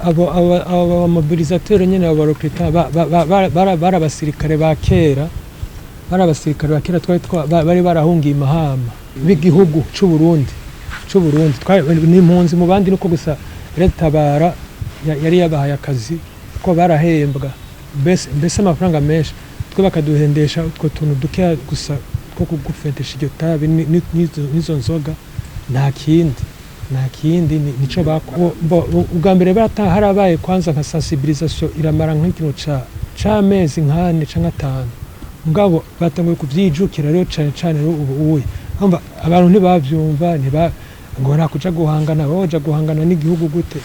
abo mobilisateur nyene abarokita barabasirikare ba kera bari barahungiye Mahama b'igihugu c'u Burundi ni impunzi mu bandi nuko gusa Tabara yari yabahaye akazi ko barahembwa mbese amafaranga menshi twe bakaduhendesha utwo tuntu duke gusa ko kugufetesha iryo tabi nizo nzoga nta kindi nico bako ubwa mbere harabaye kwanza nka sensibilisation iramara nk'ikintu c'amezi nkane canke 5 mugabo batanguye kuvyijukira rero cane ubuye abantu ntibavyumva ngo nakuja guhangana boja guhangana n'igihugu gute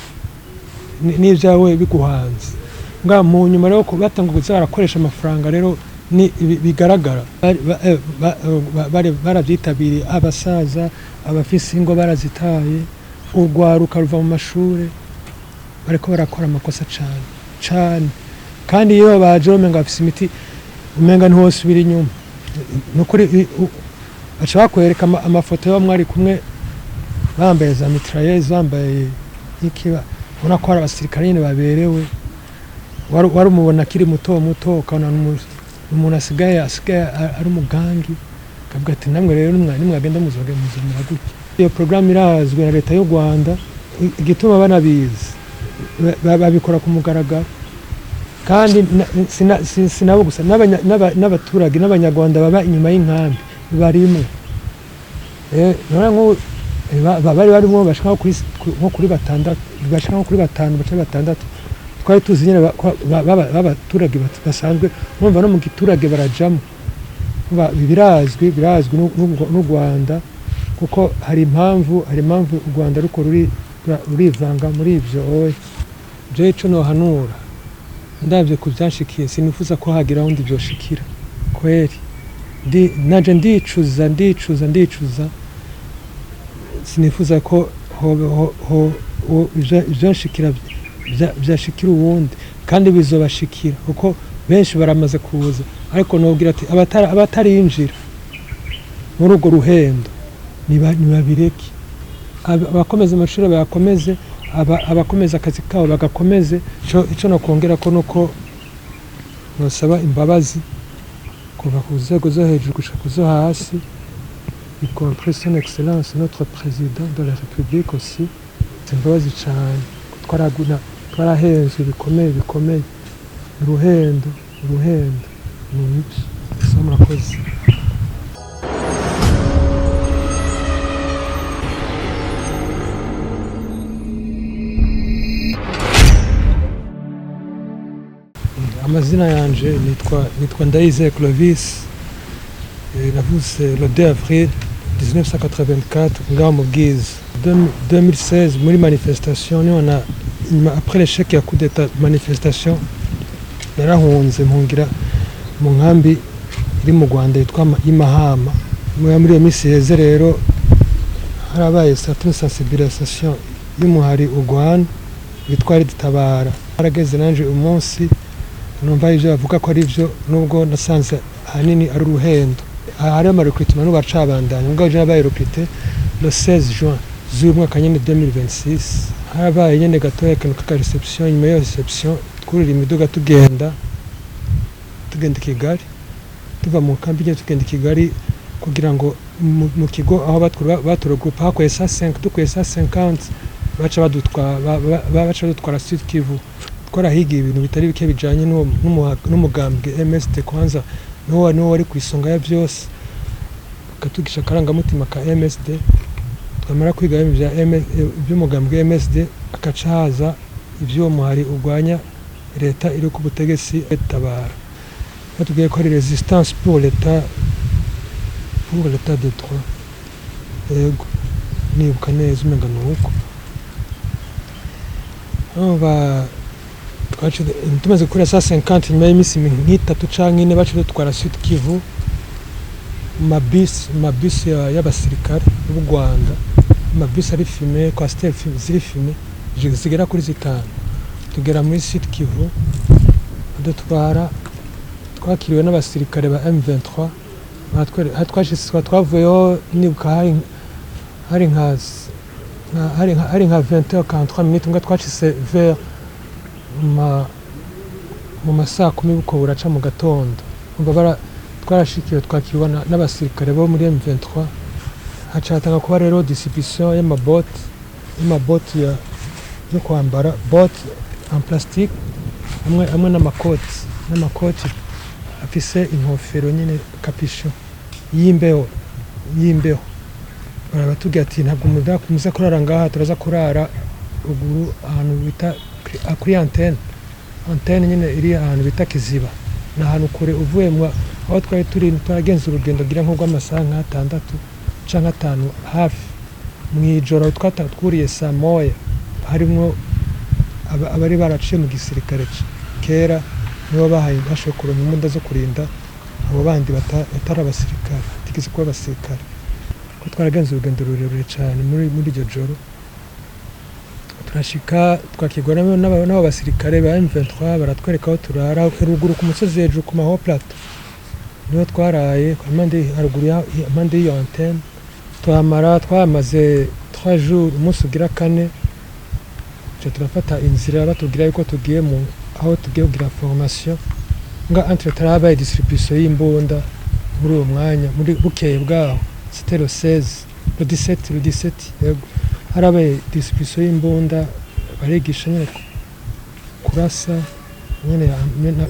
n'ivyawe biguhanze nga mu nyuma rero batanguye barakoresha amafaranga rero ni bigaragara baravyitabiriye abasaza abafise ingo barazitaye urwaruka ruva mu mashure bariko barakora amakosa cane kandi iyo baje umenga bafise imiti umenga ntihosubira inyuma nukuri baca bakwereka amafoto yo mwari kumwe bambaye za mitrailleuse bambaye ikiba ubona ko ari abasirikare nyene baberewe wari umubona kiri muto ukabona umuntu asigaye ari umugangi kavuga ati namwe rero nimwagenda muzamura gutya iyo programme irazwe na leta y'u Rwanda igituma banabizi babikora ku mugaragaro kandi sinabo gusa n'abaturage n'abanyarwanda baba inyuma y'inkambi barimwe bari barimo bashaka nko kuri batandatu twari tuzi nyine b'abaturage basanzwe numva no mu giturage barajamo birazwi n'u Rwanda kuko hari impamvu u Rwanda ruko rurivanga muri ivyo je ico no hanura ndavye kuvyashikiye sinifuza ko hagira undi byoshikira kweri naje ndicuza sinifuza ko vyashikira vyashikira uwundi kandi bizobashikira kuko benshi baramaze kuza ariko nobwira ati abatarinjira muri urwo ruhendo nibabireke abakomeza amashuri bayakomeze abakomeza akazi kabo bagakomeze ico no kongera ko nuko nosaba imbabazi kuva ku nzego zo hejuru gushika kuzo hasi y compris son excellence notre président de la République aussi imbabazi cyane twarahenzwe bikomeye uruhendo ni iki murakoze. Amazina yanje nitwa Ndayizeye Clovis navutse le 2 avril 1984 ngaho mu Bwiza 2016 muri manifestation après l'échec ya coup d'état manifestation narahunze mpungira mu nkambi iri mu Rwanda yitwa Mahama muri iyo misi yeze rero harabaye certaine sensibilisation y'umuhari Urwanda witwa Taba harageze nanje umunsi numva ivyo bavuga ko ari byo nubwo nasanze hanini ari uruhendo hari amarecruitment n'ubacabandanya ngo je nabaye recruté le 16 juin z'umwaka nyene 2026 harabaye nyene gatoya kantu ka reception nyuma yo reception kurira imiduga tugenda Kigali tuva mu kambi nyene tugenda Kigali kugira ngo mu kigo aho baturugupa hakoye 150 baca badutwara Sud Kivu twarahiga ibintu bitari bike bijanye n'umugambwe MSD kwanza no wari kwisonga ya byose katugisha karangamutima ka MSD twamara kwiga iby'umugambwe MSD akacaza ibyo muhari urwanya leta iri ku butegetsi Tabara batubwiye ko ari resistance pour l'état de droit yego nibuka neza umenga nuko tumaze kuri 150 nyuma y'imisi nk'itatu canke ine bacu twara Sud Kivu mabisi y'abasirikare b'u Rwanda mabisi ari filmé coaster ziri filmé zigera kuri 5 tugera muri Sud Kivu twakiriwe n'abasirikare ba M23 twashitse twavuyeho nibuka hari nka hari nka 20h43 minutes ngo twacise vers mu masaa 10 buko buraca mu gatondo umva twarashikiwe twakirwa n'abasirikare bo muri M23 hacatanga kuba rero distribution y'amaboti yo kwambara bote en plastique amwe n'amakoti afise inkofero nyine capuchon y'imbeho baratubwira ati ntabwo muza kurara ngaha turaza kurara ruguru ahantu bita kuri antenne nyine iri ahantu bita Kiziba na ahantu kure uvuye aho twari turagenza urugendo gira nko rw'amasaha nka 6 canke 5 hafi mwijoro twaturiye saa moya harimo abari baraciye mu gisirikare kera nibo bahaye bashokora mu munda zo kurinda abo bandi batari abasirikare tikize kuba abasirikare ko twaragenza urugendo rurerure cyane muri iryo joro turashika twakigora n'abo basirikare ba M23 baratwereka aho turara ruguru ku musozi hejuru ku maho plateau niho twaraye amande y'iyo antenne twamaze 3 jours umunsi ugira 4 turafata inzira batubwira yuko tugiye aho tugiye kugira formation nga entre travail distribution y'imbunda muri uwo mwanya muri bukeye bwaho c'était le 16 le 17 yego harabaye distribution y'imbunda barigisha nyine kurasa nyine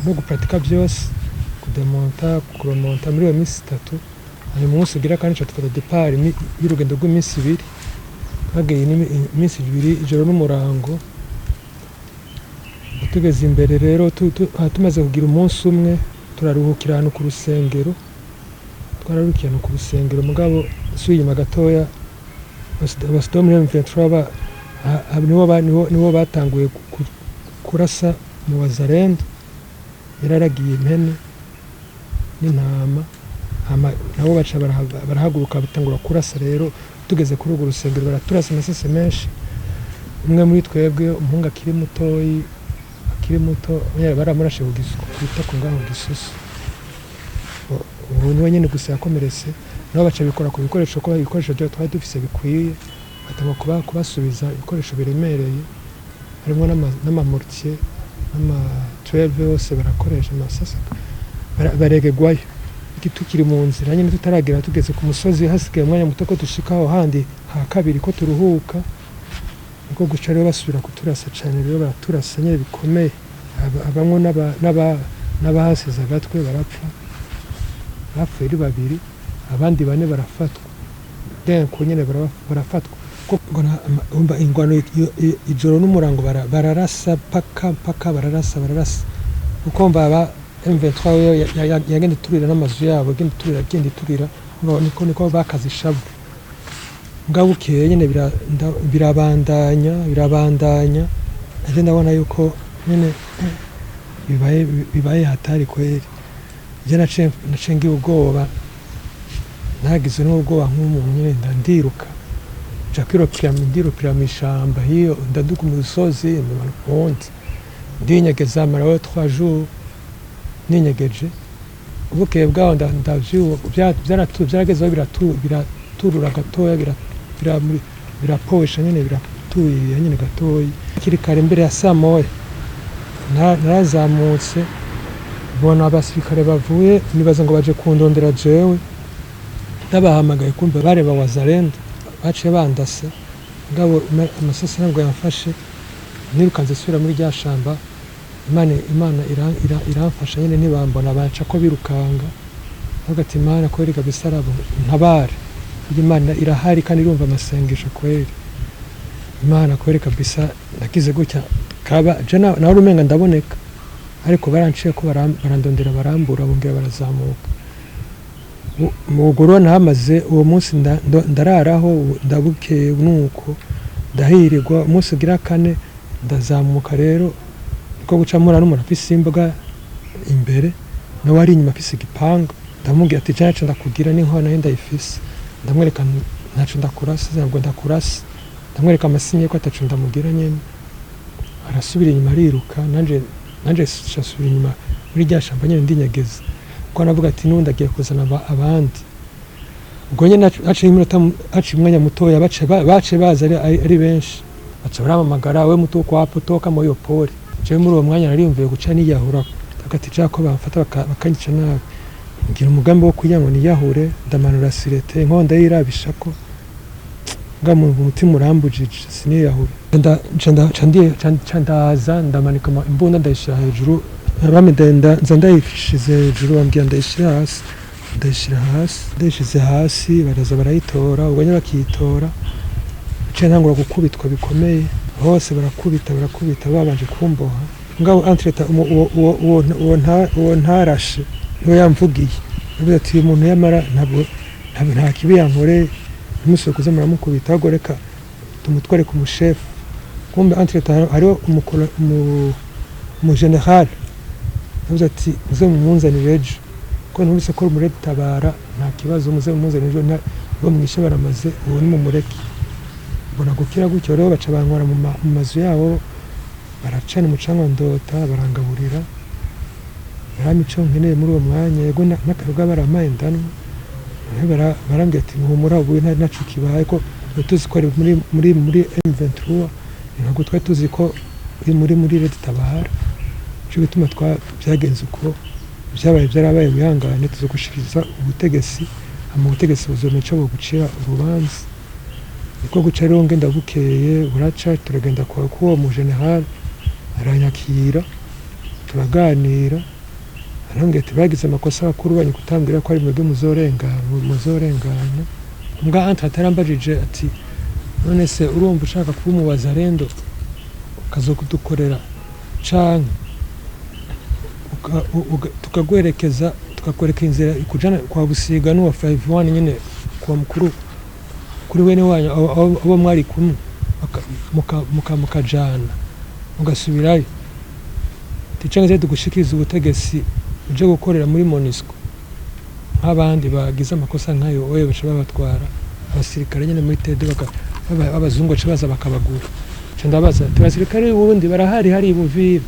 no gupratika byose kuremonta muri iyo minsi 3 hanyuma umunsi ugira kandi twafata départ y'urugendo rw'iminsi 2 twageye iminsi 2 ijoro n'umurango tugeze imbere rero tumaze kugira umunsi umwe turaruhukira ahantu ku rusengero mugabo suye inyuma gatoya abasito muri M23 nibo batanguye kurasa mu wazarendo yararagiye impene n'intama nabo baca barahaguruka batangura kurasa rero tugeze kuri urwo rusengero baraturasa amasase menshi umwe muri twebwe umuhungu akiri muto baramurashe ku gisuko kwita ku ngaho gisusu ubu niwe nyine gusa yakomeretse nabo baca bikora ku bikoresho ko ibikoresho byo twari dufise bikwiye batanga kubasubiza ibikoresho biremereye harimo n'amamortier n'ama-12 yose barakoresha amasase baregegwayo tukiri mu nzira nyine tutaragira tugeze ku musozi hasigaye umwanya muto ko dushikaho handi ha kabiri ko turuhuka niko guca rero basubira kuturasa cyane rero baraturasa nyine bikomeye abamwe n'abahasize agatwe bapfuye ari 2 abandi 4 barafatwa denko nyine barafatwa umva ingwano ijoro n'umurango bararasa paka bararasa uko mbaba M23 yagende turira n'amazu yabo agende turira niko bakaze ishavu ngabukeye nyine birabandanya aje ndabona yuko nyine bibaye hatari kweri je nacengiye ubwoba nagize n'ubwoba nk'umuntu nyine ndiruka ndirukira mu ishamba hiyo ndaduka mu rusozi ndinyegeza maraho 3 jours ninyegeje ubukeye bwaho byaragezeho biraturura gatoya biraposha nyine biratuye nyine gatoya kiri kare mbere ya saa moya narazamutse bona abasirikare bavuye nibaza ngo baje kundondera jewe ndabahamagaye kumva bareba wazarendo baciye bandasa ngabo amasasi ntabwo yamfashe nirukanze subira muri rya shamba Imana iramfasha nyine ntibambona baca ko birukanga hagati Imana kweri kabisa arabo ntabare Imana irahari kandi irumva amasengesho kweri Imana kweri kabisa nakize gutya kaba je nawe urumenga ndaboneka ariko baranciye ko barandondera barambura bongera barazamuka mu Kurwana hamaze uwo munsi ndararaho ndabukeye nuko ndahirirwa umunsi ugira 4 ndazamuka rero ko gucamura n'umuntu afise imboga imbere nawe ari inyuma afise igipanga ndamubwira ati cyacu ndakugira n'inkona yenda ifise ndamwereka ntacu ndakurasa ntabwo ndakurasa ndamwereka amasinye ko atacu ndamugira nyene arasubira inyuma ariruka nanje shasubira inyuma muri rya shamba nyene ndinyegeza ko navuga ati nundi agiye kuzana abandi ubwo nyene haciye umwanya mutoya bace baza ari benshi baca baramamagara we muto kwapo toka moyo pole je muri uwo mwanya narimvuye guca niyahura hagati jako bamfata bakanyica nabi ngira umugambi wo kuyango niyahure ndamanura sirete nkonda yirabishako ngamu umutima urambujije siniyahure ndaza ndamanika imbunda ndayishira hejuru abamedenda ndayishize hejuru bambwiye ndayishira hasi ndayishize hasi baraza barayitora ubwo bakitora cyo ntangura gukubitwa bikomeye hose barakubita babanje kumboha ngabo entreta uwo ntarashe niwe yamvugiye navuze ati umuntu yamara nta kibi yankore umusore kuza muramukubita agoreka tumutware ku mushefu kumbe entreta hariho mu general navuze ati muze mumunzanire ejo ko numvise ko muri Tabara nta kibazo muze mumunzanire ejo bo mwishe baramaze uwo ni mu mureke bona gukira gutyo rero baca bankora mu mazu yabo baracana umucanga ndota barangaburira baramico nkeneye muri uwo mwanya yego n'akaruga baramaye ndano barambye ati muhumura ubu nacu kibaye ko tuzi ko muri M23 ntabwo twari tuzi ko muri Tabara cyo bituma byagenze uko byabaye byarabaye bihangane tuzo gushikiriza ubutegetsi ubutegetsi buzomeca bwo gucira urubanza niko guca rero ngenda bukeye buraca turagenda kwa kuwo mu general aranyakira turaganira arambye ati bagize amakosa akuru banye kutambwira ko ari mwebwe muzorengana mbwa atarambajije ati none se urumva ushaka kuba umubaza rendo ukazokudukorera canke tukagwerekeza tukakwereka inzira ikujana kwa Busiga n'uwa 51 nyene kwa mukuru kuri wene wanyu abo mwari kumwe mukajana mugasubirayo ticangeze tugushikiriza ubutegetsi uje gukorera muri MONUSCO nk'abandi bagize amakosa nkayo oye baca babatwara abasirikare nyene muri TD abazungu baza bakabagura ndabaza abasirikare b'uburundi barahari hari Buvira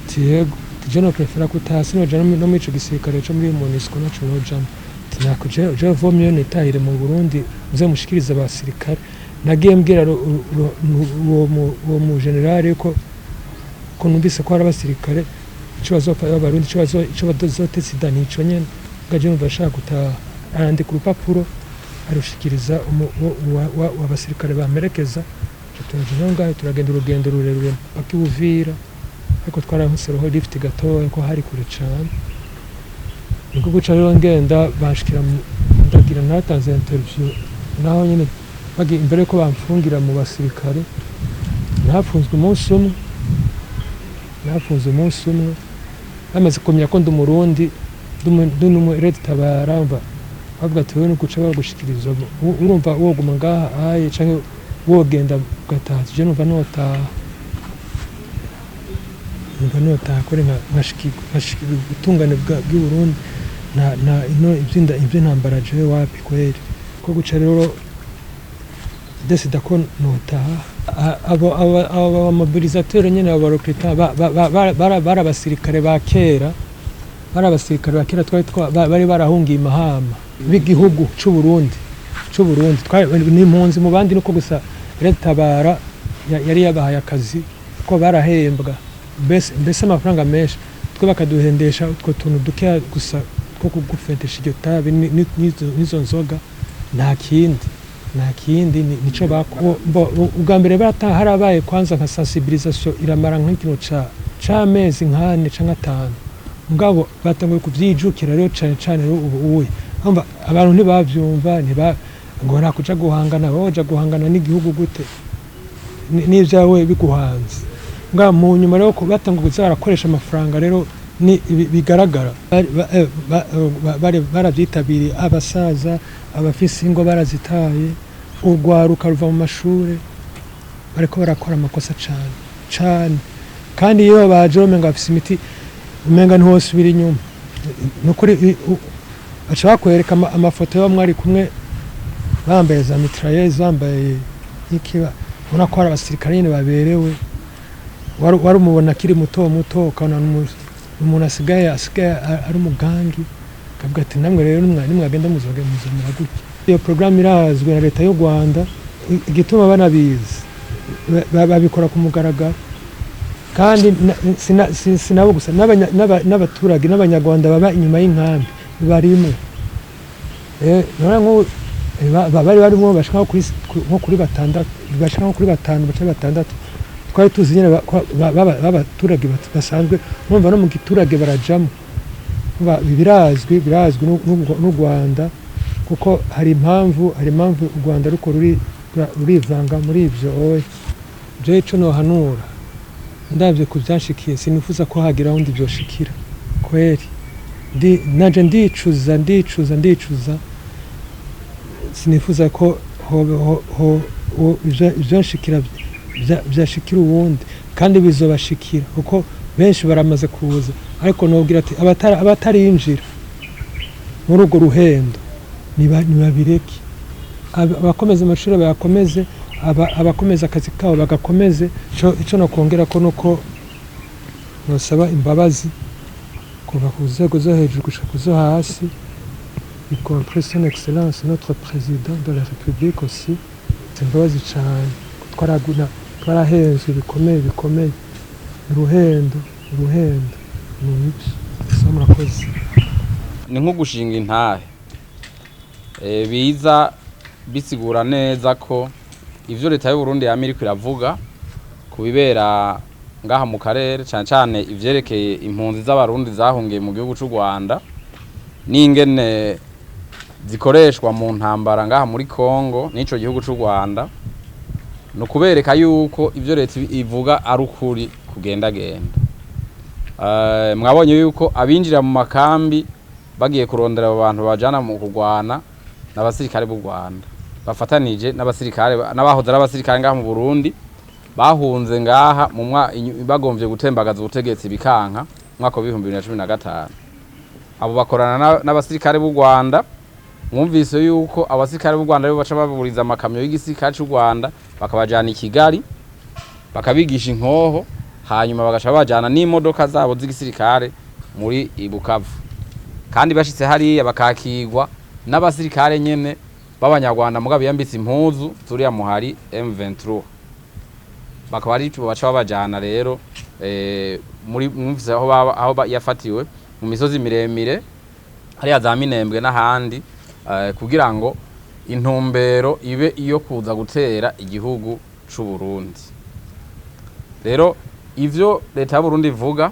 tiyego tijeno prefera kutasi no jana no mico gisirikare cyo muri MONUSCO naco no jana tinako je vomyo netahire mu Burundi muze mushikiriza abasirikare nagiye mbwira uwo mu general ko numvise ko ari abasirikare cyo bazopa Abarundi cyo badozotetse danico nyene gaje numva shaka guta andi ku rupapuro arushikiriza abasirikare bamerekeza cyo ngaho turagenda urugendo rurerure paka Buvira ariko twaramuseroho lift gatoya ko hari kure cyane niko guca rero ngenda bashikira ndagira natanze interview naho nyine bagi imbere ko bamfungira mu basirikare nafunzwe umunsi umwe amaze kumenya ko ndi Umurundi ndumu Tabara mba bavuga ati wewe nukuca bagushikiriza urumva woguma ngaha aye canke wogenda gataha je numva nota kore nkashikira ubutungane bw'u Burundi na ino ibyo ntambara je wapi kweri ko guca rero desida ko notaha abo mobilisateur nyene abo recruta barabasirikare ba kera twari bari barahungiye Mahama b'igihugu c'u Burundi ni impunzi mu bandi nuko gusa Tabara yari yabahaye akazi ko barahembwa mbese amafaranga menshi twe bakaduhendesha utwo tuntu duke gusa ko kugufetesha iryo tabi n'izo nzoga nta kindi nico ubwa mbere harabaye kwanza nka sensibilisation iramara nk'ikintu c'amezi nk'ane canke 5 mugabo batanguye kuvyijukira rero cane ubu umva abantu ntibavyumva ngo nakuja guhangana n'igihugu gute n'ivyawe biguhanze nga mu nyuma rero ko batanguye barakoresha amafaranga rero ni bigaragara baravyitabiriye abasaza abafise ingo barazitaye urwaruka ruva mu mashure bariko barakora amakosa cane kandi iyo baje umenga bafise imiti umenga ntihosubira inyuma nukuri baca bakwereka amafoto y'abo mwari kumwe bambaye za mitrailleuse bambaye ikiba ubona ko hari abasirikare nyene baberewe wari umubona kiri muto ukabona umuntu asigaye ari umugangi akavuga ati namwe rero nimwagenda muzamura gutya iyo program irazwe na leta y'u Rwanda igituma banabizi babikora ku mugaragaro kandi sinabo gusa n'abaturage n'abanyarwanda baba inyuma y'inkambi barimo bari barimo bashaka nko kuri batandatu bashaka nko kuri batanu bace batandatu twari tuzi nyine b'abaturage basanzwe numva no mu giturage barajamo birazwi n'u Rwanda kuko hari impamvu u Rwanda ruko rurivanga muri ibyo je ico no hanura ndavye kuvyashikiye sinifuza ko hagira undi byoshikira kweri naje ndicuza sinifuza ko ivyashikira byashikira uwundi kandi bizobashikira kuko benshi baramaze kuza ariko nobwira ati abatarinjira muri urwo ruhendo nibabireke abakomeza amashuri bayakomeze abakomeza akazi kabo bagakomeze ico no kongera ko nuko nosaba imbabazi kuva ku nzego zo hejuru gushika kuzo hasi y compris son excellence notre président de la république aussi imbabazi cyane twarahenzwe bikomeye uruhendo murakoze ni nko gushinga intahe biza bisigura neza ko ivyo leta y'u Burundi y'Amerika iravuga kubibera ngaha mu karere cyane ivyerekeye impunzi z'abarundi zahungiye mu gihugu cy'u Rwanda n'ingene zikoreshwa mu ntambara ngaha muri Kongo n'ico gihugu cy'u Rwanda no kubereka yuko ivyo leta ivuga ari ukuri kugendagenda. Mwabonye yuko abinjira mu makambi bagiye kurondera abantu bajana mu kurwana n'abasirikare b'u Rwanda bafatanije n'abasirikare n'abahoze ari abasirikare ngaha mu Burundi bahunze ngaha mu bagomvye gutembagaza ubutegetsi bikanka mwaka wa 2015 abo bakorana n'abasirikare b'u Rwanda. Mwumvise yuko abasirikare b'u Rwanda baca baburiza amakamyo y'igisirikare cy'u Rwanda bakabajana i Kigali bakabigisha inkoho hanyuma bagaca bajana n'imodoka zabo z'igisirikare muri Bukavu kandi bashitse hariya bakakigwa n'abasirikare nyene b'abanyarwanda mugabe yambitse impuzu turiya muhari M23 bakaba ari cyo baca babajana rero muri mwumvise aho yafatiwe mu misozi miremire hariya za Minembwe n'ahandi kugira ngo intumbero ibe iyo kuza gutera igihugu c'u Burundi. Rero ivyo leta y'u Burundi ivuga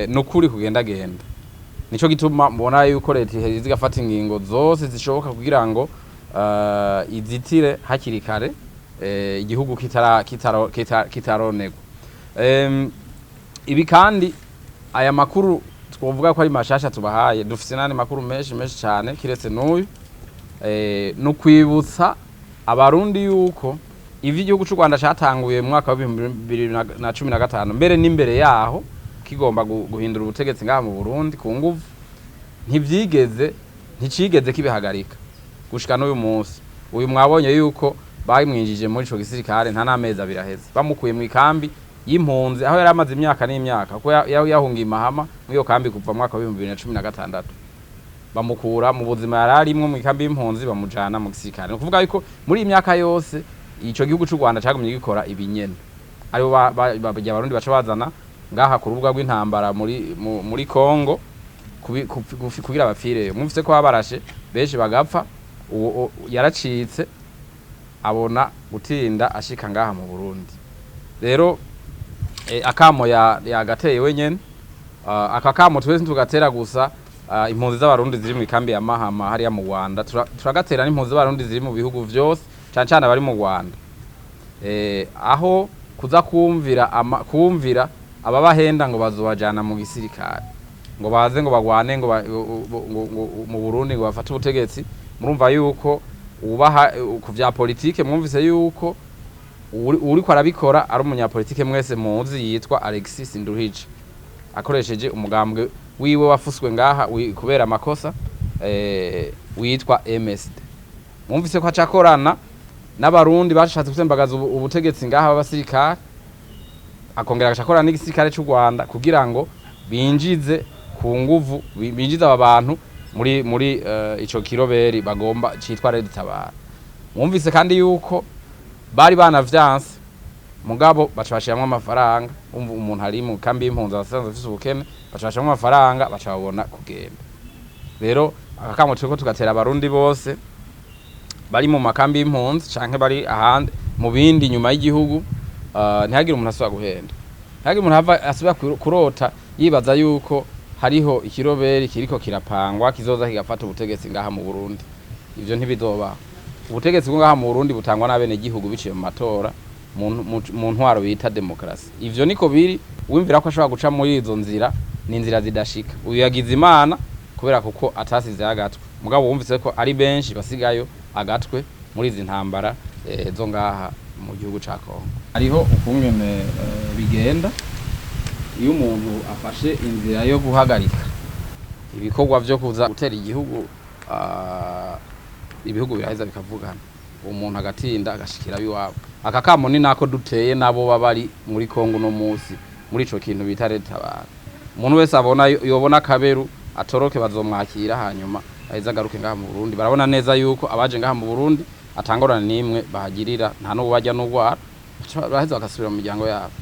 no kuri kugendagenda nico gituma mbona yuko leta iheze igafata ingingo zose zishoboka kugira ngo izitire hakiri kare igihugu kitaronegwa. Ibi kandi aya makuru twovuga ko ari mashasha tubahaye dufise nane makuru menshi cyane kiretse n'uyu no kwibutsa abarundi yuko ivi igihugu cy'u Rwanda cyatanguye mu mwaka wa 2015 mbere n'imbere yaho kigomba guhindura ubutegetsi ngaha mu Burundi ku nguvu nticigeze kibihagarika gushika n'uyu munsi. Uyu mwabonye yuko bayimwinjije muri ico gisirikare nta namezi abiraheze bamukuye mu ikambi y'impunzi aho yari amaze imyaka n'imyaka ko yahungiye Mahama muri iyo kambi kuva mu mwaka wa 2016 bamukura mu buzima yararimwe mu ikambi y'impunzi bamujana mu gisirikare. Kuvuga yuko muri imyaka yose ico gihugu cy'u Rwanda cyagumye gikora ibinyene aribo Abarundi baca bazana ngaha ku rubuga rw'intambara muri Kongo kugira abapfire. Mwumvise ko babarashe benshi bagapfa yaracitse abona gutinda ashika ngaha mu Burundi. Rero akamo yagateye wenyene aka kamo twese tugatera gusa impunzi z'abarundi ziri mu ikambi ya Mahama hariya mu Rwanda turagatera n'impunzi z'abarundi ziri mu bihugu vyose cyane bari mu Rwanda aho kuza kumvira ababahenda ngo bazobajana mu gisirikare ngo baze ngo bagwane ngo mu Burundi ngo bafate ubutegetsi. Murumva yuko ubaha ku vya politike mwumvise yuko uri ko arabikora ari umunyapolitike mwese muzi yitwa Alexis Nduhije akoresheje umugambwe wiwe wafuswe ngaha kubera amakosa witwa MSD. Mwumvise ko acakorana n'abarundi bashatse gutembagaza ubutegetsi ngaha b'abasirikare akongera agacakorana n'igisirikare cy'u Rwanda kugira ngo binjize ku nguvu binjiza aba bantu muri ico kiroberi bagomba citwa Red Tabara. Mwumvise kandi yuko bari banavyanse mugabo baca bashiramo amafaranga, umuntu ari mu kambi y'impunzi abasanzwe afise ubukene baca bashiramo amafaranga baca babona kugenda. Rero akakamo turiko tugatera abarundi bose bari mu makambi y'impunzi canke bari ahandi mu bindi nyuma y'igihugu, ntihagire umuntu asubira guhenda, ntihagire umuntu asubira kurota yibaza yuko hariho ikiroberi kiriko kirapangwa kizoza kigafata ubutegetsi ngaha mu Burundi. Ivyo ntibizoba. Ubutegetsi ngaha mu Burundi butangwa n'abene gihugu biciye mu matora mu ntwaro bita demokrasi. Ivyo niko biri, wimvira ko ashobora guca muri izo nzira ni inzira zidashika. Uyu yagize Imana kubera kuko atasize agatwe, mugabo wumvise ko ari benshi basigayo agatwe muri izi ntambara zo ngaha mu gihugu ca Kongo. Hariho ukungene bigenda iyo umuntu afashe inzira yo guhagarika ibikorwa vyo kuza gutera igihugu, ibihugu biraheza bikavugana, umuntu agatinda agashikira biwabo. Akakamo ni nako duteye nabo babari muri Kongo no musi muri ico kintu bita Red Tabara. Umuntu wese abona yobona kaberu atoroke bazomwakira hanyuma aheza garuke ngaha mu Burundi. Barabona neza yuko abaje ngaha mu Burundi atangorana nimwe bahagirira, nta no bajya no gwara baheza bagasubira mu miryango yabo.